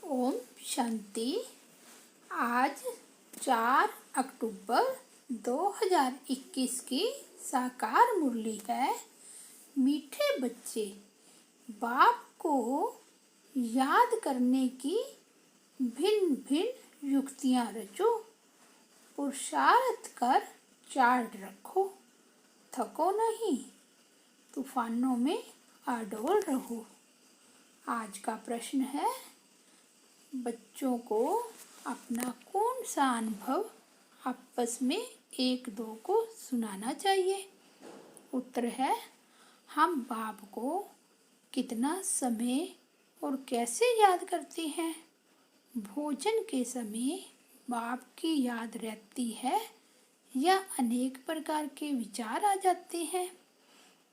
ओम शांति। आज 4 अक्टूबर 2021 की साकार मुरली है। मीठे बच्चे, बाप को याद करने की भिन्न भिन्न युक्तियाँ रचो। पुरुषार्थ कर चार्ट रखो, थको नहीं, तूफानों में अडोल रहो। आज का प्रश्न है, बच्चों को अपना कौन सा अनुभव आपस में एक दो को सुनाना चाहिए। उत्तर है, हम बाप को कितना समय और कैसे याद करते हैं। भोजन के समय बाप की याद रहती है या अनेक प्रकार के विचार आ जाते हैं।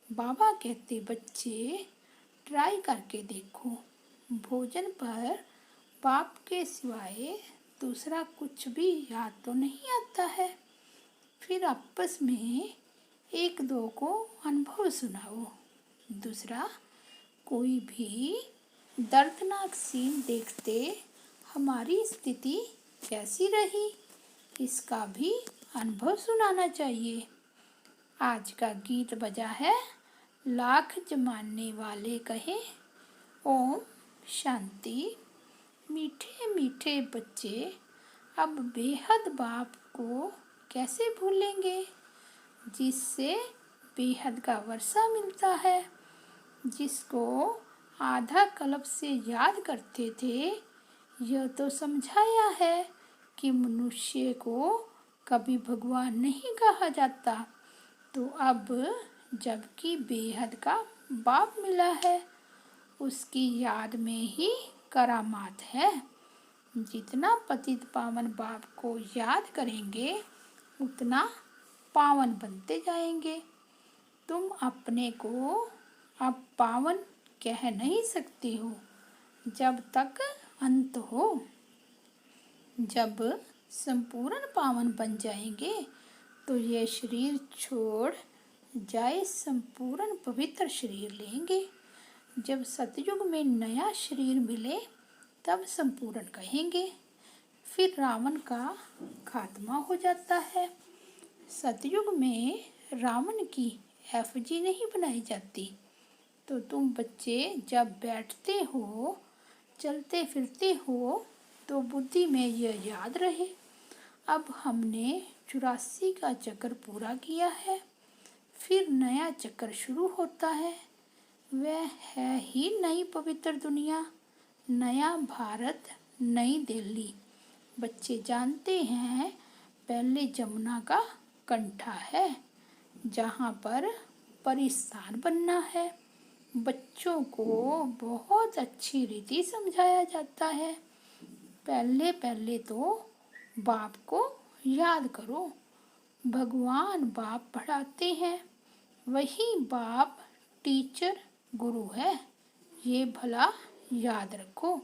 बाबा कहते, बच्चे ट्राई करके देखो, भोजन पर बाप के सिवाय दूसरा कुछ भी याद तो नहीं आता है। फिर आपस में एक दो को अनुभव सुनाओ। दूसरा, कोई भी दर्दनाक सीन देखते हमारी स्थिति कैसी रही, इसका भी अनुभव सुनाना चाहिए। आज का गीत बजा है, लाख जमाने वाले कहे ओम शांति। मीठे मीठे बच्चे अब बेहद बाप को कैसे भूलेंगे, जिससे बेहद का वर्षा मिलता है, जिसको आधा कल्प से याद करते थे। यह तो समझाया है कि मनुष्य को कभी भगवान नहीं कहा जाता, तो अब जबकि बेहद का बाप मिला है, उसकी याद में ही करामात है। जितना पतित पावन बाप को याद करेंगे, उतना पावन बनते जाएंगे। तुम अपने को अब पावन कह नहीं सकते हो जब तक अंत हो। जब संपूर्ण पावन बन जाएंगे तो ये शरीर छोड़ जाए संपूर्ण पवित्र शरीर लेंगे। जब सतयुग में नया शरीर मिले तब संपूर्ण कहेंगे। फिर रावण का खात्मा हो जाता है। सतयुग में रावण की एफजी नहीं बनाई जाती। तो तुम बच्चे जब बैठते हो, चलते फिरते हो, तो बुद्धि में यह याद रहे, अब हमने 84 का चक्र पूरा किया है। फिर नया चक्र शुरू होता है, वह है ही नई पवित्र दुनिया, नया भारत, नई दिल्ली। बच्चे जानते हैं, पहले जमुना का कंठा है, जहाँ पर परिस्थान बनना है। बच्चों को बहुत अच्छी रीति समझाया जाता है। पहले पहले तो बाप को याद करो। भगवान बाप पढ़ाते हैं, वही बाप टीचर गुरु है, ये भला याद रखो।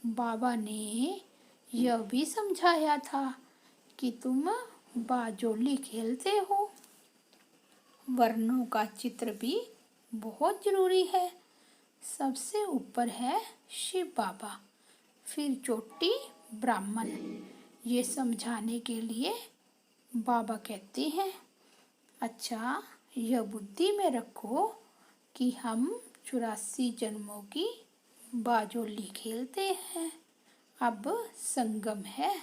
बाबा ने यह भी समझाया था कि तुम बाजोली खेलते हो, वर्णों का चित्र भी बहुत जरूरी है। सबसे ऊपर है शिव बाबा, फिर चोटी ब्राह्मण। ये समझाने के लिए बाबा कहते हैं, अच्छा यह बुद्धि में रखो कि हम 84 जन्मों की बाजोली खेलते हैं। अब संगम है,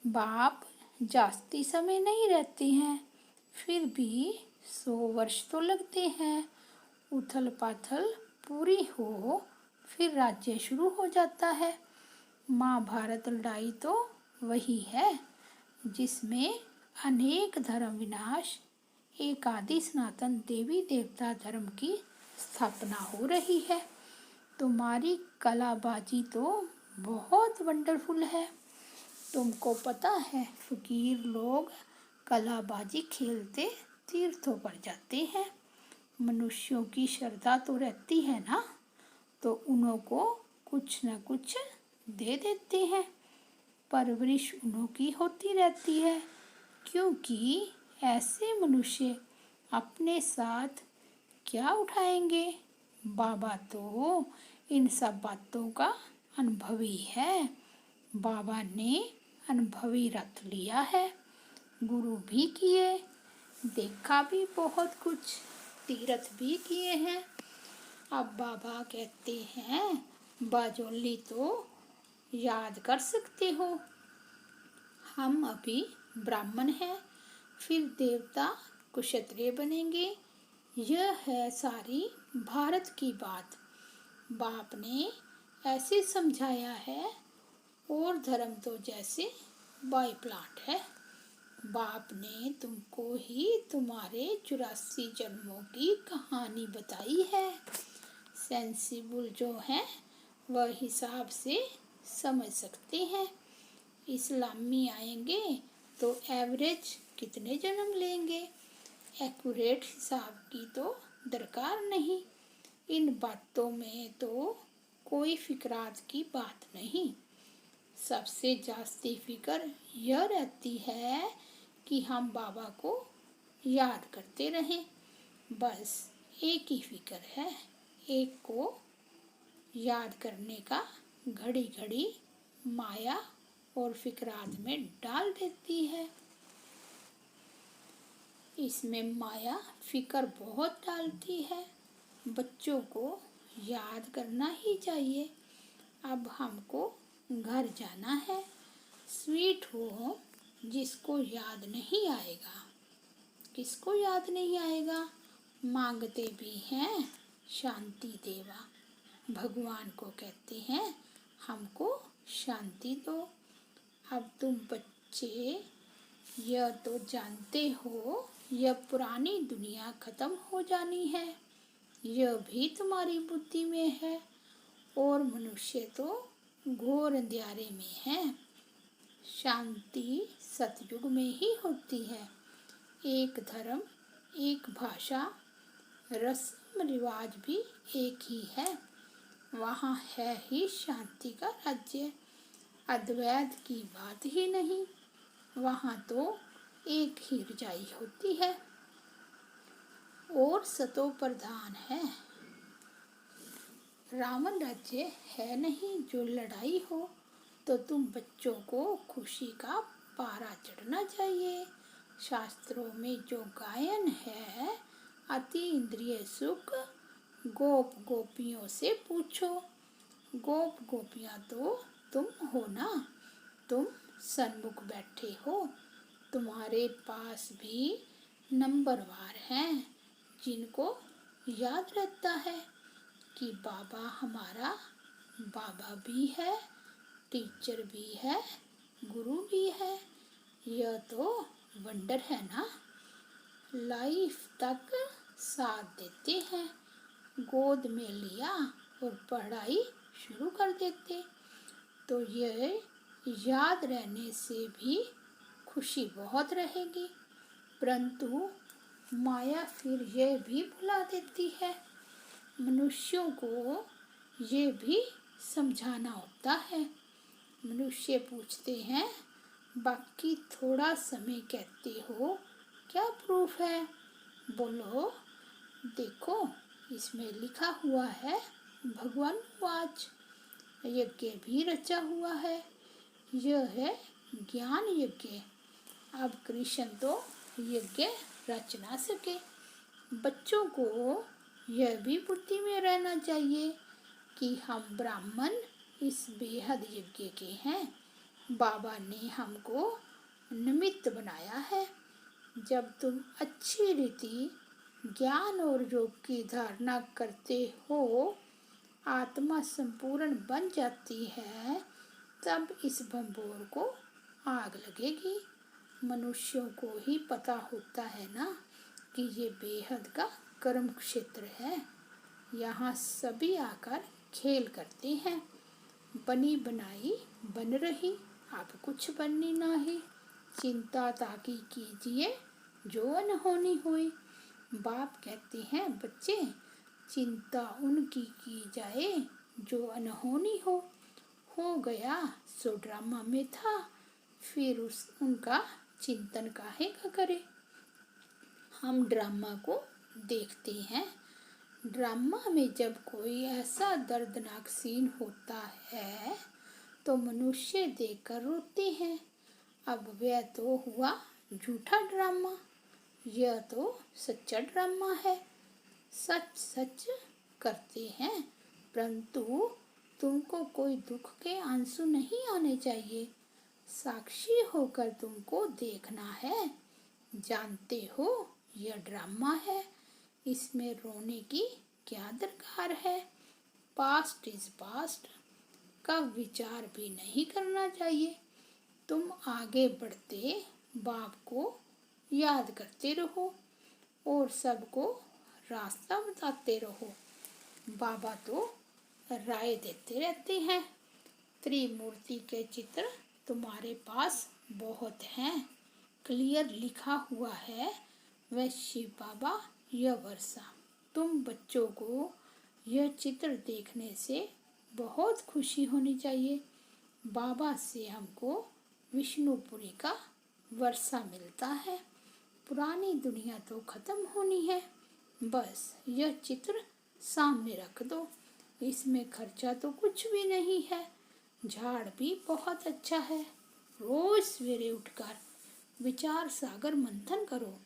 बाप जास्ती समय नहीं रहते हैं, फिर भी 100 वर्ष तो लगते हैं। उथल पाथल पूरी हो, फिर राज्य शुरू हो जाता है। महाभारत लड़ाई तो वही है, जिसमें अनेक धर्म विनाश, एक आदि सनातन देवी देवता धर्म की स्थापना हो रही है। तुम्हारी कलाबाजी तो बहुत वंडरफुल है। तुमको पता है, फकीर लोग कलाबाजी खेलते तीर्थों पर जाते हैं। मनुष्यों की श्रद्धा तो रहती है ना, तो उन्हों को कुछ न कुछ दे देते हैं। परवरिश उन्हों की होती रहती है, क्योंकि ऐसे मनुष्य अपने साथ क्या उठाएंगे। बाबा तो इन सब बातों का अनुभवी है। बाबा ने अनुभवी रथ लिया है, गुरु भी किए, देखा भी बहुत कुछ, तीर्थ भी किए हैं। अब बाबा कहते हैं बाजोली तो याद कर सकते हो, हम अभी ब्राह्मण हैं, फिर देवता क्षत्रिय बनेंगे। यह है सारी भारत की बात। बाप ने ऐसे समझाया है, और धर्म तो जैसे बाई प्लांट है। बाप ने तुमको ही तुम्हारे 84 जन्मों की कहानी बताई है। सेंसिबल जो हैं वह हिसाब से समझ सकते हैं। इस्लामी आएंगे तो एवरेज कितने जन्म लेंगे, एक्यूरेट हिसाब की तो दरकार नहीं। इन बातों में तो कोई फिक्रात की बात नहीं। सबसे जास्ती फिक्र यह रहती है कि हम बाबा को याद करते रहें। बस एक ही फिक्र है, एक को याद करने का घड़ी घड़ी माया और फिक्रात में डाल देती है। इसमें माया फिक्र बहुत डालती है। बच्चों को याद करना ही चाहिए। अब हमको घर जाना है। स्वीट होम जिसको याद नहीं आएगा, किसको याद नहीं आएगा। मांगते भी हैं शांति देवा, भगवान को कहते हैं हमको शांति दो। अब तुम बच्चे यह तो जानते हो यह पुरानी दुनिया खत्म हो जानी है, यह भी तुम्हारी बुद्धि में है। और मनुष्य तो घोर अंधियारे में है। शांति सतयुग में ही होती है। एक धर्म, एक भाषा, रस्म रिवाज भी एक ही है। वहाँ है ही शांति का राज्य। अद्वैत की बात ही नहीं, वहाँ तो एक ही रजाई होती है और सतो प्रधान है। रावण राज्य है नहीं जो लड़ाई हो। तो तुम बच्चों को खुशी का पारा चढ़ना चाहिए। शास्त्रों में जो गायन है, अति इंद्रिय सुख गोप गोपियों से पूछो। गोप गोपियाँ तो तुम हो ना, तुम सन्मुख बैठे हो। तुम्हारे पास भी नंबरवार हैं जिनको याद रहता है कि बाबा हमारा बाबा भी है, टीचर भी है, गुरु भी है। यह तो वंडर है ना। लाइफ तक साथ देते हैं, गोद में लिया और पढ़ाई शुरू कर देते। तो यह याद रहने से भी खुशी बहुत रहेगी। परंतु माया फिर यह भी भुला देती है। मनुष्यों को ये भी समझाना होता है। मनुष्य पूछते हैं बाकी थोड़ा समय कहते हो, क्या प्रूफ है? बोलो, देखो इसमें लिखा हुआ है भगवान वाच, यज्ञ भी रचा हुआ है। यह है ज्ञान यज्ञ। अब कृष्ण तो यज्ञ रच ना सके। बच्चों को यह भी बुद्धि में रहना चाहिए कि हम ब्राह्मण इस बेहद यज्ञ के हैं। बाबा ने हमको निमित्त बनाया है। जब तुम अच्छी रीति ज्ञान और योग की धारणा करते हो, आत्मा संपूर्ण बन जाती है, तब इस भंबोर को आग लगेगी। मनुष्यों को ही पता होता है ना कि ये बेहद का कर्म क्षेत्र है। यहाँ सभी आकर खेल करते हैं। बनी बनाई बन रही, अब कुछ बननी नहीं। चिंता ताकि कीजिए जो अनहोनी हुई। बाप कहते हैं बच्चे, चिंता उनकी की जाए जो अनहोनी हो गया सो ड्रामा में था, फिर उनका चिंतन काहे का करे। हम ड्रामा को देखते हैं, ड्रामा में जब कोई ऐसा दर्दनाक सीन होता है तो मनुष्य देखकर रोते हैं। अब वह तो हुआ झूठा ड्रामा, यह तो सच्चा ड्रामा है। सच सच करते हैं, परंतु तुमको कोई दुख के आंसू नहीं आने चाहिए। साक्षी होकर तुमको देखना है। जानते हो यह ड्रामा है, इसमें रोने की क्या दरकार है। पास्ट इज पास्ट का विचार भी नहीं करना चाहिए। तुम आगे बढ़ते बाप को याद करते रहो और सबको रास्ता बताते रहो। बाबा तो राय देते रहते हैं। त्रिमूर्ति के चित्र तुम्हारे पास बहुत हैं। क्लियर लिखा हुआ है, वह शिव बाबा यह वर्षा। तुम बच्चों को यह चित्र देखने से बहुत खुशी होनी चाहिए। बाबा से हमको विष्णुपुरी का वर्षा मिलता है। पुरानी दुनिया तो खत्म होनी है, बस यह चित्र सामने रख दो। इसमें खर्चा तो कुछ भी नहीं है, झाड़ भी बहुत अच्छा है। रोज सवेरे उठकर विचार सागर मंथन करो।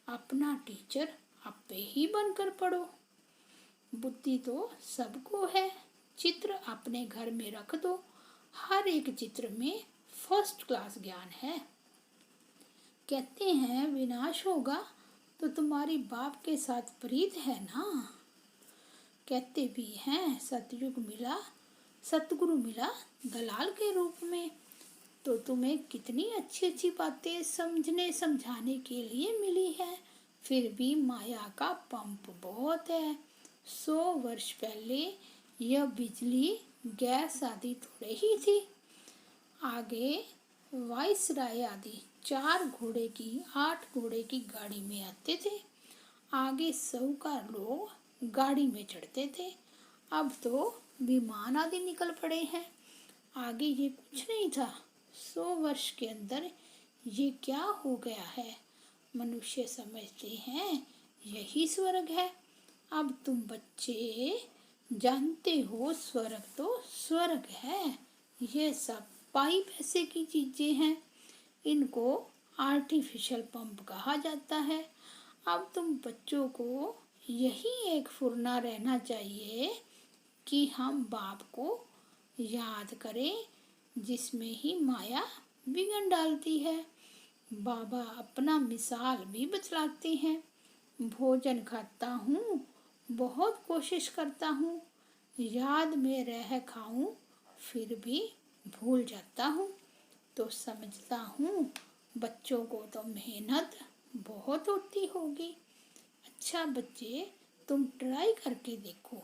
अपना टीचर आपे ही बनकर पढ़ो। बुद्धि तो सबको है। चित्र अपने घर में रख दो। हर एक चित्र में फर्स्ट क्लास ज्ञान है। कहते हैं विनाश होगा तो तुम्हारी बाप के साथ प्रीत है ना। कहते भी हैं सतगुरु मिला दलाल के रूप में। तो तुम्हें कितनी अच्छी अच्छी बातें समझने समझाने के लिए मिली है, फिर भी माया का पंप बहुत है। 100 वर्ष पहले यह बिजली गैस आदि थोड़े ही थी। आगे वाइसराय आदि 4 घोड़े की 8 घोड़े की गाड़ी में आते थे। आगे साहूकार लोग गाड़ी में चढ़ते थे। अब तो विमान आदि निकल पड़े हैं। आगे ये कुछ नहीं था। 100 वर्ष के अंदर ये क्या हो गया है। मनुष्य समझते हैं यही स्वर्ग है। अब तुम बच्चे जानते हो स्वर्ग तो स्वर्ग है। ये सब पाई पैसे की चीजें हैं। इनको आर्टिफिशियल पंप कहा जाता है। अब तुम बच्चों को यही एक फुरना रहना चाहिए कि हम बाप को याद करें, जिसमें ही माया बिगड़ डालती है। बाबा अपना मिसाल भी बतलाते हैं। भोजन खाता हूँ, बहुत कोशिश करता हूँ, याद में रह खाऊं, फिर भी भूल जाता हूँ। तो समझता हूँ बच्चों को तो मेहनत बहुत होती होगी। अच्छा बच्चे, तुम ट्राई करके देखो,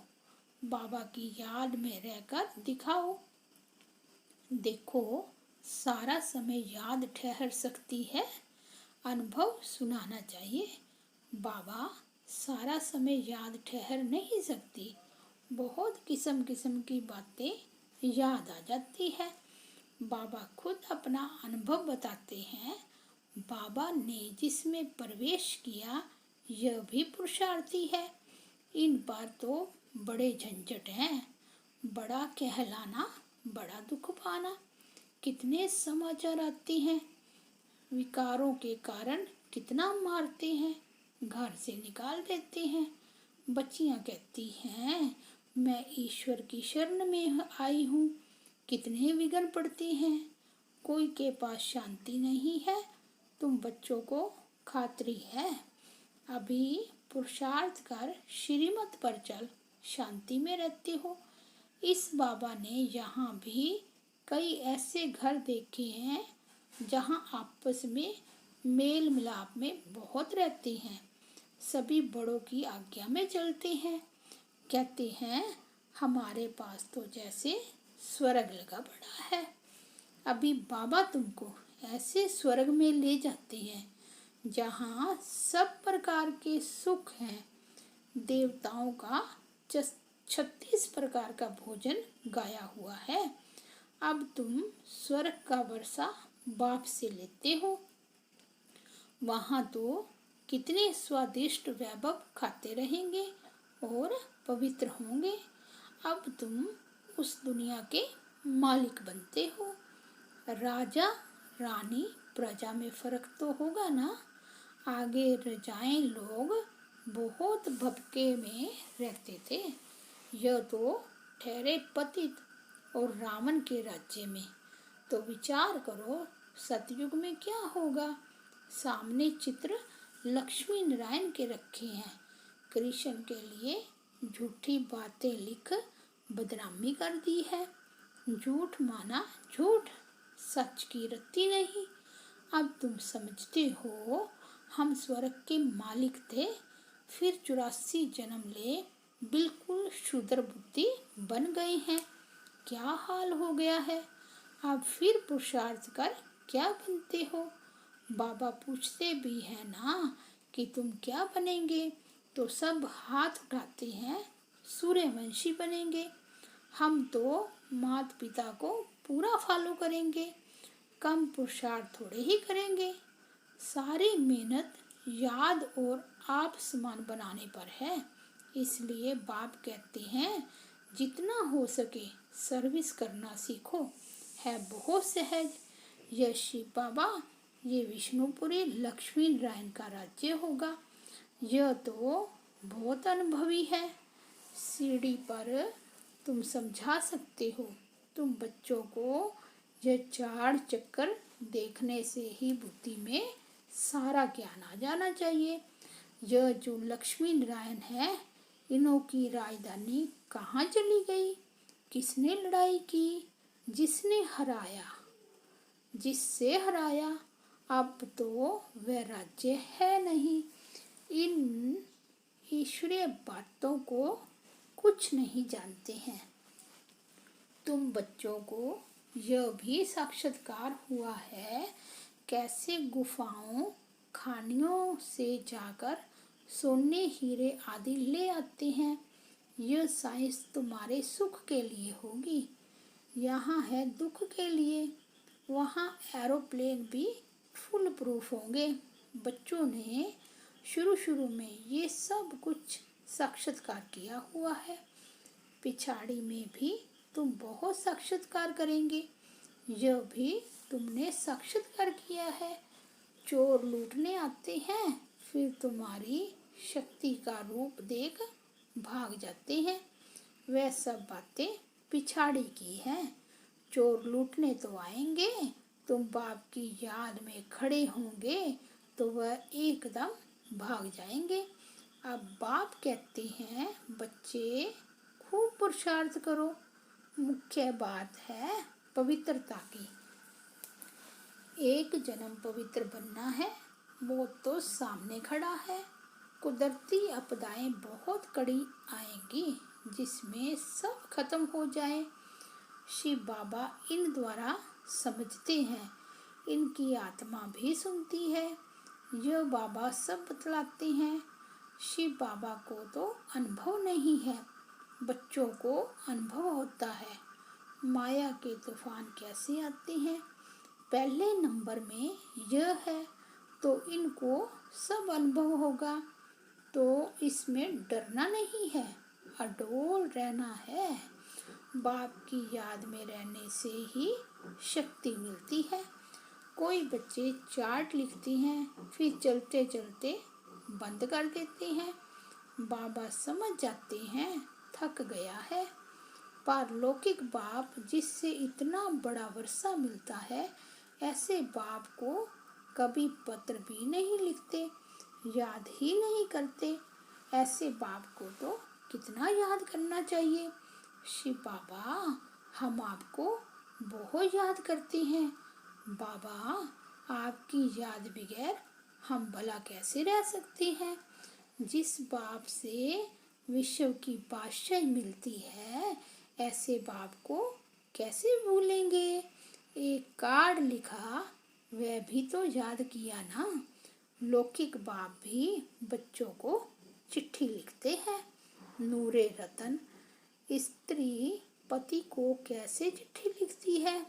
बाबा की याद में रहकर दिखाओ। देखो, सारा समय याद ठहर सकती है, अनुभव सुनाना चाहिए। बाबा सारा समय याद ठहर नहीं सकती। बहुत किस्म किस्म की बातें याद आ जाती है। बाबा खुद अपना अनुभव बताते हैं। बाबा ने जिसमें प्रवेश किया यह भी पुरुषार्थी है। इन पर तो बड़े झंझट हैं। बड़ा कहलाना, बड़ा दुख पाना। कितने समाचार आते हैं। विकारों के कारण कितना मारते हैं, घर से निकाल देते हैं। बच्चियां कहती हैं मैं ईश्वर की शरण में आई हूँ। कितने विघ्न पड़ते हैं। कोई के पास शांति नहीं है। तुम बच्चों को खातरी है, अभी पुरुषार्थ कर श्रीमत पर चल, शांति में रहते हो। इस बाबा ने यहाँ भी कई ऐसे घर देखे हैं जहाँ आपस में मेल मिलाप में बहुत रहते हैं। सभी बड़ों की आज्ञा में चलते हैं। कहते हैं हमारे पास तो जैसे स्वर्ग लगा पड़ा है। अभी बाबा तुमको ऐसे स्वर्ग में ले जाते हैं जहाँ सब प्रकार के सुख हैं। देवताओं का 36 प्रकार का भोजन गाया हुआ है। अब तुम स्वर्ग का वर्षा बाप से लेते हो। वहाँ तो कितने स्वादिष्ट वैभव खाते रहेंगे और पवित्र होंगे। अब तुम उस दुनिया के मालिक बनते हो। राजा रानी प्रजा में फर्क तो होगा ना। आगे रजाएं लोग बहुत भपके में रहते थे। यह तो ठहरे पतित और रावण के राज्य में। तो विचार करो सतयुग में क्या होगा। सामने चित्र लक्ष्मी नारायण के रखे हैं। कृष्ण के लिए झूठी बातें लिख बदनामी कर दी है। झूठ माना झूठ, सच की रत्ती नहीं। अब तुम समझते हो हम स्वर्ग के मालिक थे, फिर 84 जन्म ले बिल्कुल शूद्र बुद्धि बन गए हैं। क्या हाल हो गया है। अब फिर पुरुषार्थ कर क्या बनते हो। बाबा पूछते भी है ना कि तुम क्या बनेंगे, तो सब हाथ उठाते हैं सूर्यवंशी बनेंगे। हम तो माता पिता को पूरा फॉलो करेंगे, कम पुरुषार्थ थोड़े ही करेंगे। सारी मेहनत याद और आप समान बनाने पर है। इसलिए बाप कहते हैं जितना हो सके सर्विस करना सीखो, है बहुत सहज। यह शिव बाबा, ये विष्णुपुरी लक्ष्मी नारायण का राज्य होगा। यह तो बहुत अनुभवी है। सीढ़ी पर तुम समझा सकते हो। तुम बच्चों को यह 4 चक्कर देखने से ही बुद्धि में सारा ज्ञान आ जाना चाहिए। यह जो लक्ष्मी नारायण है, इन्हों की राजधानी कहाँ चली गई। किसने लड़ाई की, जिसने हराया, जिससे हराया। अब तो वह राज्य है नहीं। इन ईश्वरीय बातों को कुछ नहीं जानते हैं। तुम बच्चों को यह भी साक्षात्कार हुआ है कैसे गुफाओं खानियों से जाकर सोने हीरे आदि ले आते हैं। यह साइंस तुम्हारे सुख के लिए होगी, यहाँ है दुख के लिए। वहाँ एरोप्लेन भी फुल प्रूफ होंगे। बच्चों ने शुरू में ये सब कुछ साक्षात्कार किया हुआ है। पिछाड़ी में भी तुम बहुत साक्षात्कार करेंगे। यह भी तुमने साक्षात्कार किया है। चोर लूटने आते हैं, फिर तुम्हारी शक्ति का रूप देख भाग जाते हैं। वह सब बातें पिछाड़ी की हैं। चोर लूटने तो आएंगे, तुम बाप की याद में खड़े होंगे तो वह एकदम भाग जाएंगे। अब बाप कहते हैं बच्चे खूब पुरुषार्थ करो। मुख्य बात है पवित्रता की। एक जन्म पवित्र बनना है, वो तो सामने खड़ा है। कुदरती आपदाएं बहुत कड़ी आएंगी जिसमें सब खत्म हो जाए। शिव बाबा इन द्वारा समझते हैं, इनकी आत्मा भी सुनती है। यह बाबा सब बतलाते हैं। शिव बाबा को तो अनुभव नहीं है, बच्चों को अनुभव होता है। माया के तूफान कैसे आते हैं। पहले नंबर में यह है तो इनको सब अनुभव होगा, तो इसमें डरना नहीं है, अडोल रहना है। बाप की याद में रहने से ही शक्ति मिलती है। कोई बच्चे चार्ट लिखते हैं, फिर चलते चलते बंद कर देते हैं। बाबा समझ जाते हैं थक गया है। पारलौकिक बाप जिससे इतना बड़ा वर्षा मिलता है, ऐसे बाप को कभी पत्र भी नहीं लिखते, याद ही नहीं करते। ऐसे बाप को तो कितना याद करना चाहिए। शिव बाबा हम आपको बहुत याद करते हैं। बाबा आपकी याद बगैर हम भला कैसे रह सकते हैं। जिस बाप से विश्व की बादशाही मिलती है, ऐसे बाप को कैसे भूलेंगे। एक कार्ड लिखा, वह भी तो याद किया ना। लौकिक बाप भी बच्चों को चिट्ठी लिखते हैं। नूरे रतन स्त्री पति को कैसे चिट्ठी लिखती है।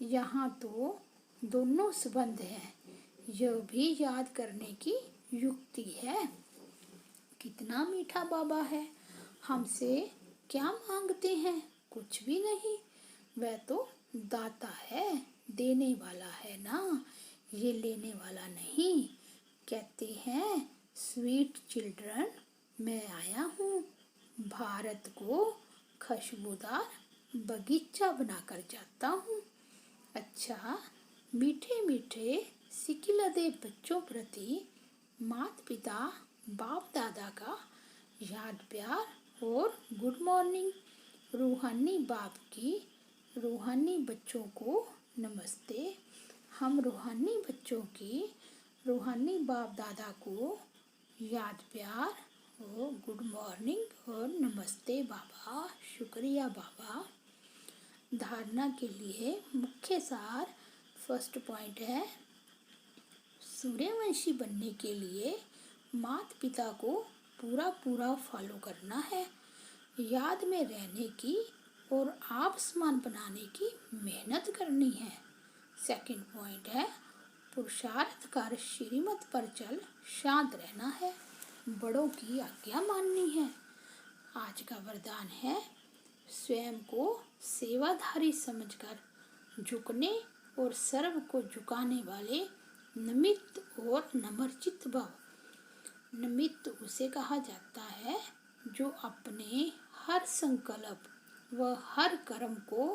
यहाँ तो दोनों संबंध हैं। यह भी याद करने की युक्ति है। कितना मीठा बाबा है। हमसे क्या मांगते हैं? कुछ भी नहीं, वह तो दाता है, देने वाला है ना, ये लेने वाला नहीं। कहते हैं स्वीट चिल्ड्रन, मैं आया हूँ भारत को खुशबूदार बगीचा बनाकर जाता हूँ। अच्छा, मीठे मीठे सिकिलदे बच्चों प्रति माता पिता बाप दादा का याद प्यार और गुड मॉर्निंग। रूहानी बाप की रूहानी बच्चों को नमस्ते। हम रूहानी बच्चों की रूहानी बाप दादा को याद प्यार और गुड मॉर्निंग और नमस्ते बाबा, शुक्रिया बाबा। धारणा के लिए मुख्य सार फर्स्ट पॉइंट है, सूर्यवंशी बनने के लिए माता पिता को पूरा पूरा फॉलो करना है, याद में रहने की और आप समान बनाने की मेहनत करनी है। सेकंड पॉइंट है, पुरुषार्थ कर श्रीमत पर चल शांत रहना है, बड़ों की आज्ञा माननी है। आज का वरदान है, स्वयं को सेवाधारी समझकर झुकने और सर्व को झुकाने वाले नमित और नम्रचित्त भव। नमित उसे कहा जाता है जो अपने हर संकल्प व हर कर्म को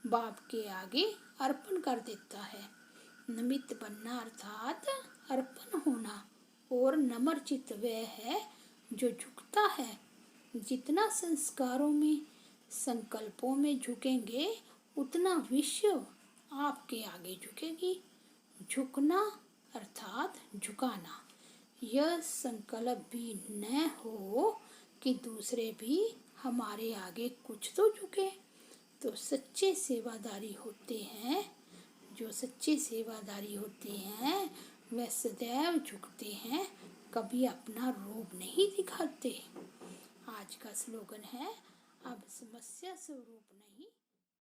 बाप के आगे अर्पण कर देता है। नमित बनना अर्थात अर्पण होना, और नम्रचित्त वह है जो झुकता है। जितना संस्कारों में संकल्पों में झुकेंगे उतना विश्व आपके आगे झुकेगी। झुकना अर्थात झुकाना, यह संकल्प भी न हो कि दूसरे भी हमारे आगे कुछ तो झुके। तो सच्चे सेवादारी होते हैं, जो सच्चे सेवादारी होते हैं वह सदैव झुकते हैं, कभी अपना रूप नहीं दिखाते। आज का स्लोगन है, अब समस्या स्वरूप नहीं